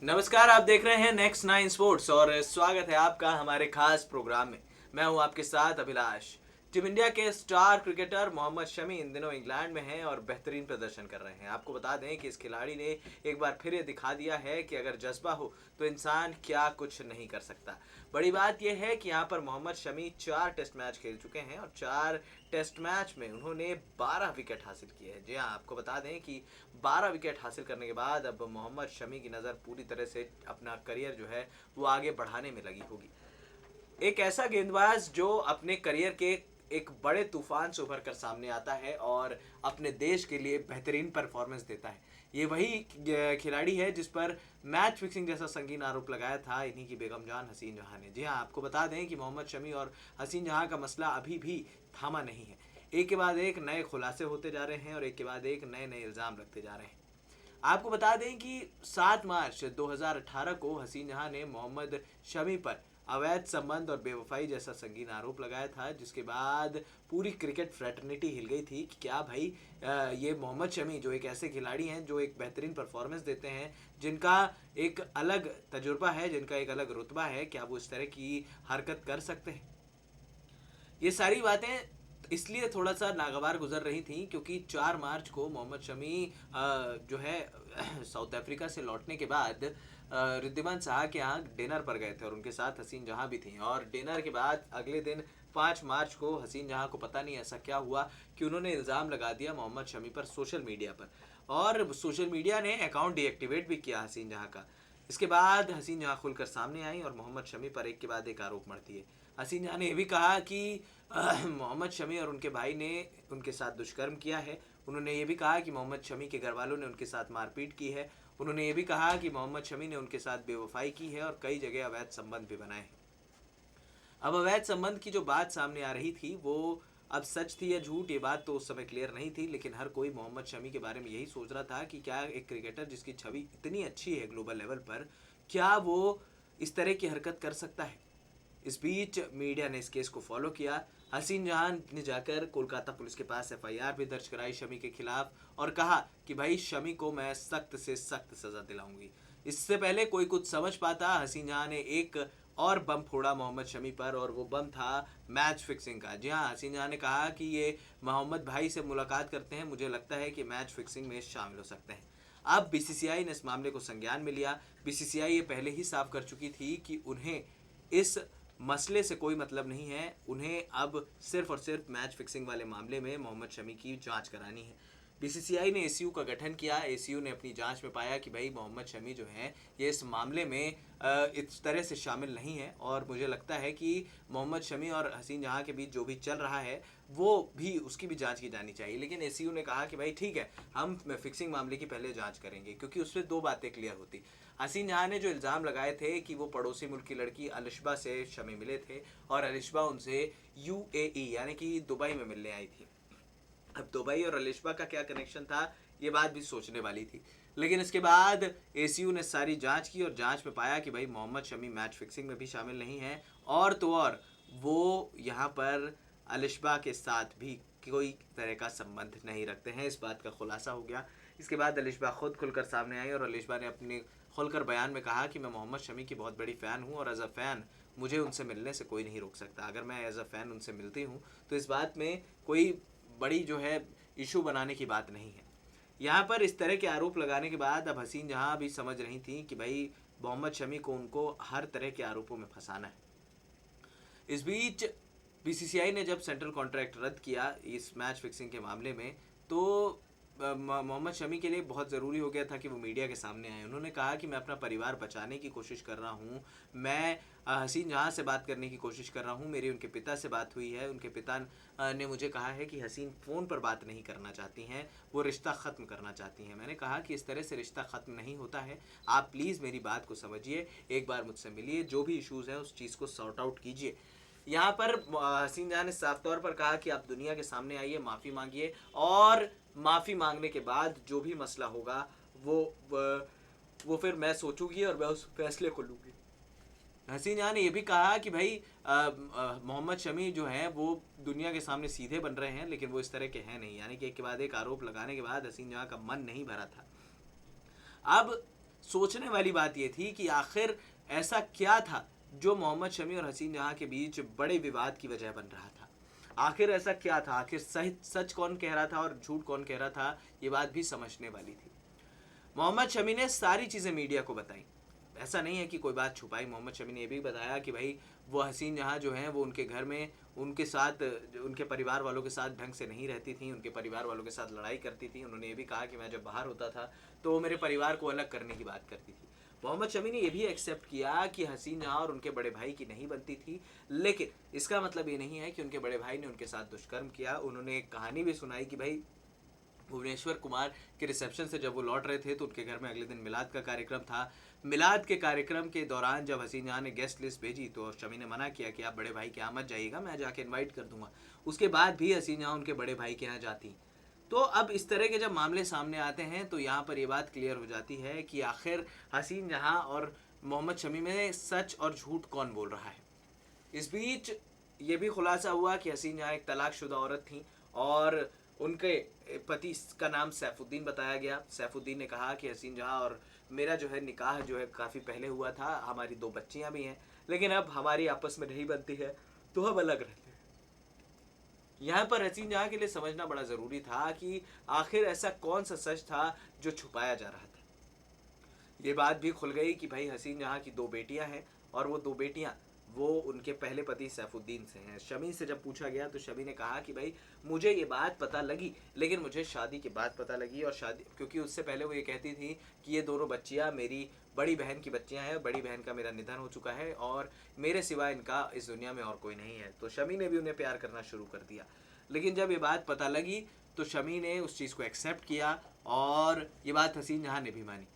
नमस्कार, आप देख रहे हैं नेक्स्ट नाइन स्पोर्ट्स और स्वागत है आपका हमारे खास प्रोग्राम में। मैं हूं आपके साथ अभिलाष। टीम इंडिया के स्टार क्रिकेटर मोहम्मद शमी इन दिनों इंग्लैंड में हैं और बेहतरीन प्रदर्शन कर रहे हैं। आपको बता दें कि इस खिलाड़ी ने एक बार फिर ये दिखा दिया है कि अगर जज्बा हो तो इंसान क्या कुछ नहीं कर सकता। बड़ी बात यह है कि यहाँ पर मोहम्मद शमी 4 टेस्ट मैच खेल चुके हैं और 4 टेस्ट मैच में उन्होंने 12 विकेट हासिल किए हैं। जी हाँ, आपको बता दें कि 12 विकेट हासिल करने के बाद अब मोहम्मद शमी की नज़र पूरी तरह से अपना करियर जो है वो आगे बढ़ाने में लगी होगी। एक ऐसा गेंदबाज जो अपने करियर के एक बड़े तूफान से उभर कर सामने आता है और अपने देश के लिए बेहतरीन परफॉर्मेंस देता है। ये वही खिलाड़ी है जिस पर मैच फिक्सिंग जैसा संगीन आरोप लगाया था इन्हीं की बेगम जान हसीन जहां ने। जी हाँ, आपको बता दें कि मोहम्मद शमी और हसीन जहां का मसला अभी भी थामा नहीं है। एक के बाद एक नए खुलासे होते जा रहे हैं और एक के बाद एक नए नए इल्ज़ाम लगते जा रहे हैं। आपको बता दें कि 7 मार्च 2018 को हसीन जहां ने मोहम्मद शमी पर अवैध संबंध और बेवफाई जैसा संगीन आरोप लगाया था, जिसके बाद पूरी क्रिकेट फ्रेटर्निटी हिल गई थी कि क्या भाई ये मोहम्मद शमी जो एक ऐसे खिलाड़ी हैं जो एक बेहतरीन परफॉर्मेंस देते हैं, जिनका एक अलग तजुर्बा है, जिनका एक अलग रुतबा है, क्या वो इस तरह की हरकत कर सकते हैं। ये सारी बातें इसलिए थोड़ा सा नागवार गुजर रही थी क्योंकि 4 मार्च को मोहम्मद शमी जो है साउथ अफ्रीका से लौटने के बाद रिद्धिमान शाह के यहाँ डिनर पर गए थे और उनके साथ हसीन जहां भी थी। और डिनर के बाद अगले दिन 5 मार्च को हसीन जहां को पता नहीं ऐसा क्या हुआ कि उन्होंने इल्ज़ाम लगा दिया मोहम्मद शमी पर सोशल मीडिया पर, और सोशल मीडिया ने अकाउंट डीएक्टिवेट भी किया हसीन जहां का। इसके बाद हसीन जहां खुलकर सामने आई और मोहम्मद शमी पर एक के बाद एक आरोप मढ़ती है। हसीन जहां ने यह भी कहा कि मोहम्मद शमी और उनके भाई ने उनके साथ दुष्कर्म किया है। उन्होंने ये भी कहा कि मोहम्मद शमी के घर वालों ने उनके साथ मारपीट की है। उन्होंने ये भी कहा कि मोहम्मद शमी ने उनके साथ बेवफाई की है और कई जगह अवैध संबंध भी बनाए हैं। अब अवैध संबंध की जो बात सामने आ रही थी वो अब सच थी या झूठ, ये बात तो उस समय क्लियर नहीं थी, लेकिन हर कोई मोहम्मद शमी के बारे में यही सोच रहा था कि क्या एक क्रिकेटर जिसकी छवि इतनी अच्छी है ग्लोबल लेवल पर, क्या वो इस तरह की हरकत कर सकता है। इस बीच मीडिया ने इस केस को फॉलो किया। हसीन जहां ने जाकर कोलकाता पुलिस के पास एफआईआर भी दर्ज कराई शमी के खिलाफ और कहा कि भाई शमी को मैं सख्त से सख्त सजा दिलाऊंगी। इससे पहले कोई कुछ समझ पाता, हसीन जहां ने एक और बम फोड़ा मोहम्मद शमी पर और वो बम था मैच फिक्सिंग का। जी हाँ, हसीन जहां ने कहा कि ये मोहम्मद भाई से मुलाकात करते हैं, मुझे लगता है कि मैच फिक्सिंग में शामिल हो सकते हैं। अब बीसीसीआई ने इस मामले को संज्ञान में लिया। बीसीसीआई ये पहले ही साफ कर चुकी थी कि उन्हें इस मसले से कोई मतलब नहीं है, उन्हें अब सिर्फ और सिर्फ मैच फिक्सिंग वाले मामले में मोहम्मद शमी की जांच करानी है। बीसीसीआई ने एसीयू का गठन किया। एसीयू ने अपनी जांच में पाया कि भाई मोहम्मद शमी जो है ये इस मामले में इस तरह से शामिल नहीं है और मुझे लगता है कि मोहम्मद शमी और हसीन जहां के बीच जो भी चल रहा है वो भी उसकी भी जांच की जानी चाहिए। लेकिन एसीयू ने कहा कि भाई ठीक है, हम फिक्सिंग मामले की पहले जांच करेंगे, क्योंकि उससे 2 बातें क्लियर होती। हसीन जहां ने जो इल्ज़ाम लगाए थे कि वो पड़ोसी मुल्क की लड़की अलिशबा से शमी मिले थे और अलिशबा उनसे यूएई यानी कि दुबई में मिलने आई थी। अब दुबई और अलिशबा का क्या कनेक्शन था, ये बात भी सोचने वाली थी। लेकिन इसके बाद एसीयू ने सारी जांच की और जांच में पाया कि भाई मोहम्मद शमी मैच फिक्सिंग में भी शामिल नहीं है, और तो और वो यहाँ पर अलिशबा के साथ भी कोई तरह का संबंध नहीं रखते हैं। इस बात का खुलासा हो गया। इसके बाद अलिशबा खुद खुलकर सामने आई और अलिशबा ने अपने खुलकर बयान में कहा कि मैं मोहम्मद शमी की बहुत बड़ी फ़ैन हूँ और एज अ फ़ैन मुझे उनसे मिलने से कोई नहीं रोक सकता। अगर मैं एज अ फ़ैन उनसे मिलती हूँ तो इस बात में कोई बड़ी जो है इशू बनाने की बात नहीं है। यहाँ पर इस तरह के आरोप लगाने के बाद अब हसीन जहां भी समझ रही थी कि भाई मोहम्मद शमी को उनको हर तरह के आरोपों में फंसाना है। इस बीच बीसीसीआई ने जब सेंट्रल कॉन्ट्रैक्ट रद्द किया इस मैच फिक्सिंग के मामले में, तो मोहम्मद शमी के लिए बहुत ज़रूरी हो गया था कि वो मीडिया के सामने आए। उन्होंने कहा कि मैं अपना परिवार बचाने की कोशिश कर रहा हूँ, मैं हसीन जहां से बात करने की कोशिश कर रहा हूँ, मेरी उनके पिता से बात हुई है, उनके पिता ने मुझे कहा है कि हसीन फ़ोन पर बात नहीं करना चाहती हैं, वो रिश्ता ख़त्म करना चाहती हैं। मैंने कहा कि इस तरह से रिश्ता ख़त्म नहीं होता है, आप प्लीज़ मेरी बात को समझिए, एक बार मुझसे मिलिए, जो भी इशूज़ हैं उस चीज़ को सॉर्ट आउट कीजिए। यहाँ पर हसीन जहां ने साफ तौर पर कहा कि आप दुनिया के सामने आइए, माफ़ी मांगिए और माफ़ी मांगने के बाद जो भी मसला होगा वो फिर मैं सोचूंगी और मैं उस फैसले को लूँगी। हसीन जहां ने यह भी कहा कि भाई मोहम्मद शमी जो हैं वो दुनिया के सामने सीधे बन रहे हैं, लेकिन वो इस तरह के हैं नहीं। यानी कि एक के बाद एक आरोप लगाने के बाद हसीन जहां का मन नहीं भरा था। अब सोचने वाली बात यह थी कि आखिर ऐसा क्या था जो मोहम्मद शमी और हसीन जहां के बीच बड़े विवाद की वजह बन रहा था। आखिर ऐसा क्या था, आखिर सही सच कौन कह रहा था और झूठ कौन कह रहा था, ये बात भी समझने वाली थी। मोहम्मद शमी ने सारी चीज़ें मीडिया को बताई। ऐसा नहीं है कि कोई बात छुपाई। मोहम्मद शमी ने यह भी बताया कि भाई वो हसीन जहां जो हैं वो उनके घर में उनके साथ, उनके परिवार वालों के साथ ढंग से नहीं रहती थी, उनके परिवार वालों के साथ लड़ाई करती थी। उन्होंने ये भी कहा कि मैं जब बाहर होता था तो वो मेरे परिवार को अलग करने की बात करती थी। मोहम्मद शमी ने यह भी एक्सेप्ट किया कि हसीन जहां और उनके बड़े भाई की नहीं बनती थी, लेकिन इसका मतलब ये नहीं है कि उनके बड़े भाई ने उनके साथ दुष्कर्म किया। उन्होंने एक कहानी भी सुनाई कि भाई भुवनेश्वर कुमार के रिसेप्शन से जब वो लौट रहे थे तो उनके घर में अगले दिन मिलाद का कार्यक्रम था। मिलाद के कार्यक्रम के दौरान जब हसीन जहां ने गेस्ट लिस्ट भेजी तो शमी ने मना किया कि आप बड़े भाई के यहाँ मत जाइएगा, मैं जाके इनवाइट कर दूंगा। उसके बाद भी हसीन जहां उनके बड़े भाई के यहाँ जाती। तो अब इस तरह के जब मामले सामने आते हैं तो यहाँ पर ये बात क्लियर हो जाती है कि आखिर हसीन जहां और मोहम्मद शमी में सच और झूठ कौन बोल रहा है। इस बीच ये भी खुलासा हुआ कि हसीन जहां एक तलाकशुदा औरत थी और उनके पति का नाम सैफुद्दीन बताया गया। सैफुद्दीन ने कहा कि हसीन जहां और मेरा जो है निकाह जो है काफ़ी पहले हुआ था, हमारी 2 बच्चियां भी हैं, लेकिन अब हमारी आपस में नहीं बनती है तो हम अलग रहते हैं। यहाँ पर हसीन जहां के लिए समझना बड़ा ज़रूरी था कि आखिर ऐसा कौन सा सच था जो छुपाया जा रहा था। ये बात भी खुल गई कि भाई हसीन जहां की 2 बेटियां हैं और वो 2 बेटियां वो उनके पहले पति सैफुद्दीन से हैं। शमी से जब पूछा गया तो शमी ने कहा कि भाई मुझे ये बात पता लगी, लेकिन मुझे शादी के बाद पता लगी, और शादी क्योंकि उससे पहले वो ये कहती थी कि ये दोनों बच्चियां मेरी बड़ी बहन की बच्चियां हैं, बड़ी बहन का मेरा निधन हो चुका है और मेरे सिवा इनका इस दुनिया में और कोई नहीं है। तो शमी ने भी उन्हें प्यार करना शुरू कर दिया। लेकिन जब ये बात पता लगी तो शमी ने उस चीज़ को एक्सेप्ट किया और ये बात हसीन जहां ने भी मानी।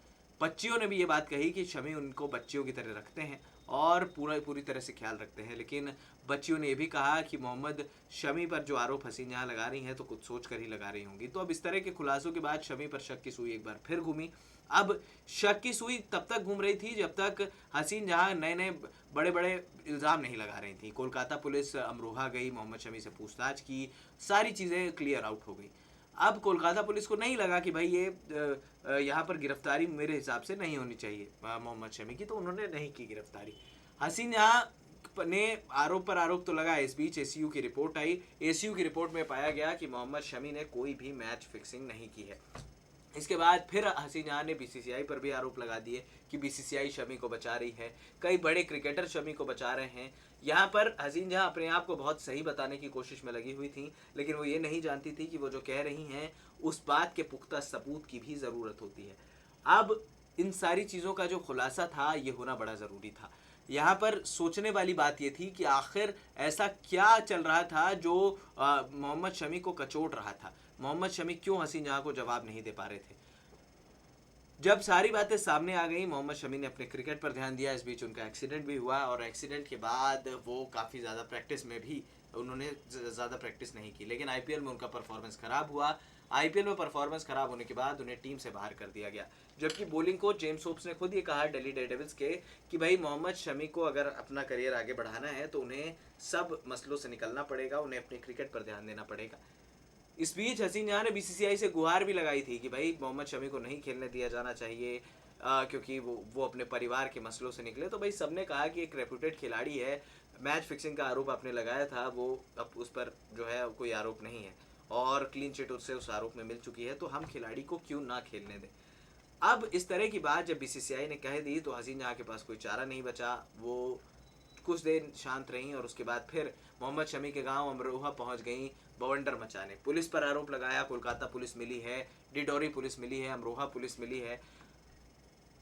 बच्चियों ने भी ये बात कही कि शमी उनको बच्चियों की तरह रखते हैं और पूरी तरह से ख्याल रखते हैं। लेकिन बच्चियों ने यह भी कहा कि मोहम्मद शमी पर जो आरोप हसीन जहां लगा रही हैं तो कुछ सोच कर ही लगा रही होंगी। तो अब इस तरह के खुलासों के बाद शमी पर शक की सुई एक बार फिर घूमी। अब शक की सुई तब तक घूम रही थी जब तक हसीन जहां नए नए बड़े बड़े इल्ज़ाम नहीं लगा रही थी। कोलकाता पुलिस अमरोहा गई, मोहम्मद शमी से पूछताछ की, सारी चीज़ें क्लियर आउट हो गई। अब कोलकाता पुलिस को नहीं लगा कि भाई ये यहाँ पर गिरफ्तारी मेरे हिसाब से नहीं होनी चाहिए मोहम्मद शमी की, तो उन्होंने नहीं की गिरफ्तारी। हसीन जहां ने आरोप पर आरोप तो लगाया। इस बीच एसीयू की रिपोर्ट आई। एसीयू की रिपोर्ट में पाया गया कि मोहम्मद शमी ने कोई भी मैच फिक्सिंग नहीं की है। इसके बाद फिर हसीन जहां ने बीसीसीआई पर भी आरोप लगा दिए कि बीसीसीआई शमी को बचा रही है, कई बड़े क्रिकेटर शमी को बचा रहे हैं। यहाँ पर हसीन जहां अपने आप को बहुत सही बताने की कोशिश में लगी हुई थी, लेकिन वो ये नहीं जानती थी कि वो जो कह रही हैं उस बात के पुख्ता सबूत की भी ज़रूरत होती है। अब इन सारी चीज़ों का जो खुलासा था ये होना बड़ा ज़रूरी था। यहाँ पर सोचने वाली बात ये थी कि आखिर ऐसा क्या चल रहा था जो मोहम्मद शमी को कचोट रहा था। मोहम्मद शमी क्यों हसीन जहां को जवाब नहीं दे पा रहे थे। जब सारी बातें सामने आ गई, मोहम्मद शमी ने अपने क्रिकेट पर ध्यान दिया। इस बीच उनका एक्सीडेंट भी हुआ और एक्सीडेंट के बाद वो काफ़ी ज़्यादा प्रैक्टिस में भी उन्होंने ज़्यादा प्रैक्टिस नहीं की, लेकिन आईपीएल में उनका परफॉर्मेंस ख़राब हुआ। आईपीएल में परफॉर्मेंस ख़राब होने के बाद उन्हें टीम से बाहर कर दिया गया, जबकि बॉलिंग कोच जेम्स होप्स ने खुद ये कहा दिल्ली डेयरडेविल्स के कि भाई मोहम्मद शमी को अगर अपना करियर आगे बढ़ाना है तो उन्हें सब मसलों से निकलना पड़ेगा, उन्हें अपने क्रिकेट पर ध्यान देना पड़ेगा। इस बीच हसीन जहां ने बीसीसीआई से गुहार भी लगाई थी कि भाई मोहम्मद शमी को नहीं खेलने दिया जाना चाहिए क्योंकि वो अपने परिवार के मसलों से निकले। तो भाई सबने कहा कि एक रेपुटेड खिलाड़ी है, मैच फिक्सिंग का आरोप आपने लगाया था, वो अब उस पर जो है कोई आरोप नहीं है और क्लीन चिट उससे उस आरोप में मिल चुकी है, तो हम खिलाड़ी को क्यों ना खेलने दें। अब इस तरह की बात जब बीसीसीआई ने कह दी तो हसीन जहां के पास कोई चारा नहीं बचा। वो कुछ देर शांत रहीं और उसके बाद फिर मोहम्मद शमी के गांव अमरोहा पहुंच गईं बवंडर मचाने। पुलिस पर आरोप लगाया, कोलकाता पुलिस मिली है, डिडोरी पुलिस मिली है, अमरोहा पुलिस मिली है।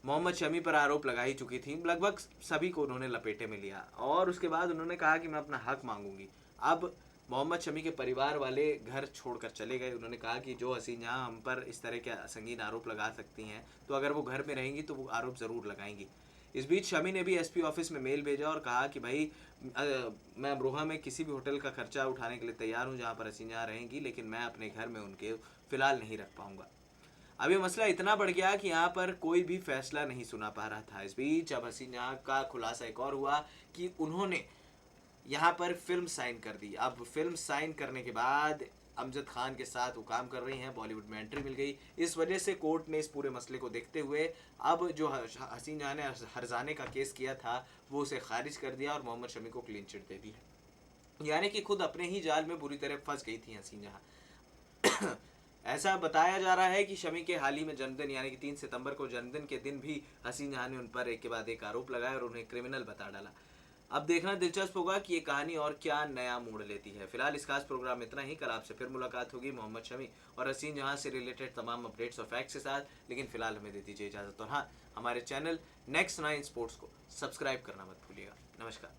मोहम्मद शमी पर आरोप लगा ही चुकी थी, लगभग सभी को उन्होंने लपेटे में लिया और उसके बाद उन्होंने कहा कि मैं अपना हक मांगूंगी। अब मोहम्मद शमी के परिवार वाले घर छोड़कर चले गए। उन्होंने कहा कि जो हसीन जहां हम पर इस तरह के संगीन आरोप लगा सकती हैं तो अगर वो घर में रहेंगी तो वो आरोप ज़रूर लगाएंगी। इस बीच शमी ने भी एसपी ऑफिस में मेल भेजा और कहा कि भाई मैं अमरोहा में किसी भी होटल का खर्चा उठाने के लिए तैयार हूँ जहाँ पर हसीन जहां रहेंगी, लेकिन मैं अपने घर में उनके फ़िलहाल नहीं रख पाऊँगा। अब ये मसला इतना बढ़ गया कि यहाँ पर कोई भी फैसला नहीं सुना पा रहा था। इस बीच अब हसीन जहां का खुलासा एक और हुआ कि उन्होंने यहाँ पर फिल्म साइन कर दी। अब फिल्म साइन करने के बाद अमजद खान के साथ वो काम कर रही हैं, बॉलीवुड में एंट्री मिल गई। इस वजह से कोर्ट ने इस पूरे मसले को देखते हुए अब जो हसीन जहां ने हरजाने का केस किया था वो उसे खारिज कर दिया और मोहम्मद शमी को क्लीन चिट दे दी। यानी कि खुद अपने ही जाल में बुरी तरह फंस गई थी हसीन जहां। ऐसा बताया जा रहा है कि शमी के हाल ही में जन्मदिन यानी कि 3 सितंबर को जन्मदिन के दिन भी हसीन जहां ने उन पर एक के बाद एक आरोप लगाए और उन्हें क्रिमिनल बता डाला। अब देखना दिलचस्प होगा कि ये कहानी और क्या नया मोड़ लेती है। फिलहाल इस खास प्रोग्राम में इतना ही। कल आपसे फिर मुलाकात होगी मोहम्मद शमी और हसीन जहां से रिलेटेड तमाम अपडेट्स और फैक्ट्स के साथ। लेकिन फिलहाल हमें दे दीजिए इजाजत और हाँ, हमारे चैनल नेक्स्ट 9 स्पोर्ट्स को सब्सक्राइब करना मत भूलिएगा। नमस्कार।